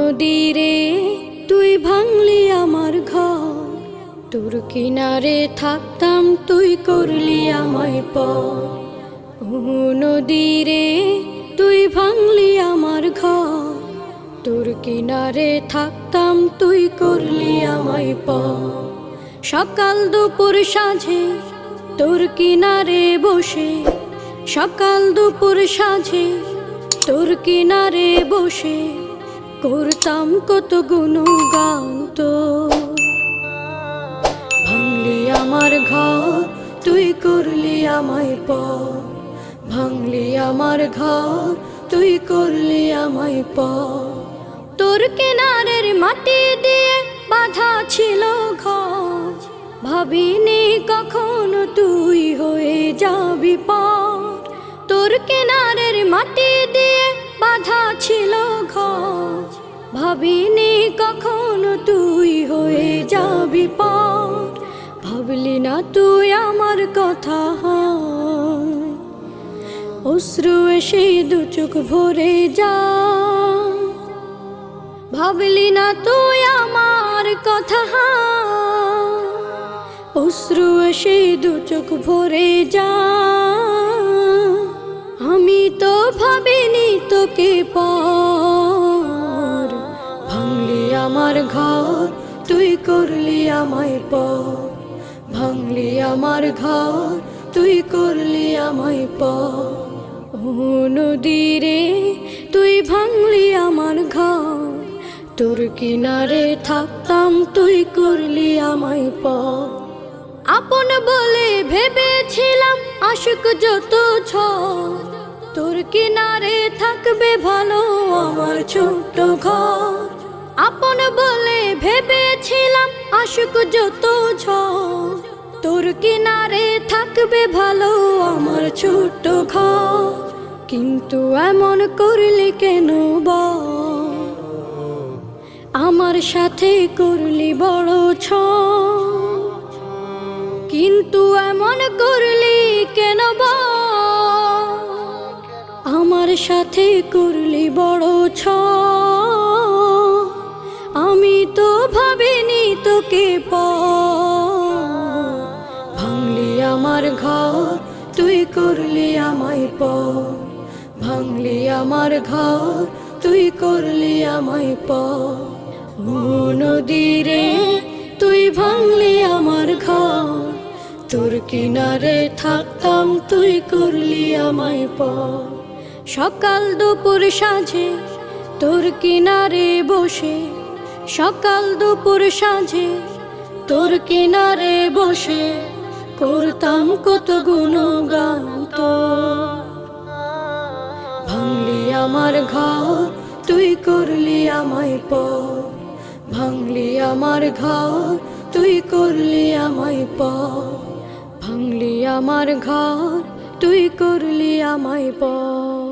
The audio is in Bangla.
নদীরে তুই ভাঙলি আমার ঘর, তোর কিনারে থাকতাম তুই করলি আমায় পর। ও নদীরে তুই ভাঙলি আমার ঘর, তোর কিনারে থাকতাম তুই করলি আমায় পর। সকাল দুপুর সাঁঝে তোর কিনারে বসে, সকাল দুপুর সাঁঝে তোর কিনারে বসে করতাম কত গুণগান তোর। ভাঙলি আমার ঘর তুই করলি আমায় পর, ভাঙলি আমার ঘর তুই করলি আমায় পর। তোর কিনারের মাটি দিয়ে বাঁধা ছিল ঘর, ভাবিনি কখনো তুই হয়ে যাবি পার। তোর কিনারের মাটি দিয়ে বাঁধা ছিল ঘর, ভাবিনি কখনো তুই হয়ে যাবি পার। ভাবলি না তুই আমার কথা, অশ্রু এসে দু চোখ ভরে যা। ভাবলি না তুই আমার কথা, অশ্রু এসে দু চোখ ভরে যা। আমি তো ভাবিনি তোকে পর, ভাঙলি আমার ঘর তুই করলি আমায় পর, ভাঙলি আমার ঘর তুই করলি আমায় পর। ও নদীরে তুই ভাঙলি আমার ঘর, তোর কিনারে থাকতাম তুই করলি আমায় পর। আপন বলে ভেবেছিলাম আশুক যত ঝড়, তোর কিনারে থাকবে ভালো আমার ছোট্ট ঘর। আপন বলে ভেবেছিলাম আশুক যত ঝড়, তোর কিনারে থাকবে ভালো আমার ছোট্ট ঘর। কিন্তু এমন করলি কেন বল, আমার সাথে করলি বড় ছল। কিন্তু এমন করলি কেন বল, আমার সাথে করলি বড় ছল। আমি তো ভাবিনি তোকে পর, ভাঙলি আমার ঘর তুই করলি আমায় পর, ভাঙলি আমার ঘর তুই করলি আমায় পর। ও নদীরে তুই ভাঙলি আমার ঘর, তোর কিনারে থাকতাম তুই করলি আমায় পর। সকাল দুপুর সাঁঝে তোর কিনারে বসে, সকাল দুপুর সাঁঝে তোর কিনারে বসে করতাম কত গুণগান তোর। ভাঙলি আমার ঘর তুই করলি আমায় পর, ভাঙলি আমার ঘর তুই করলি আমায় পর, ভাঙলি আমার ঘর তুই করলি আমায় পর।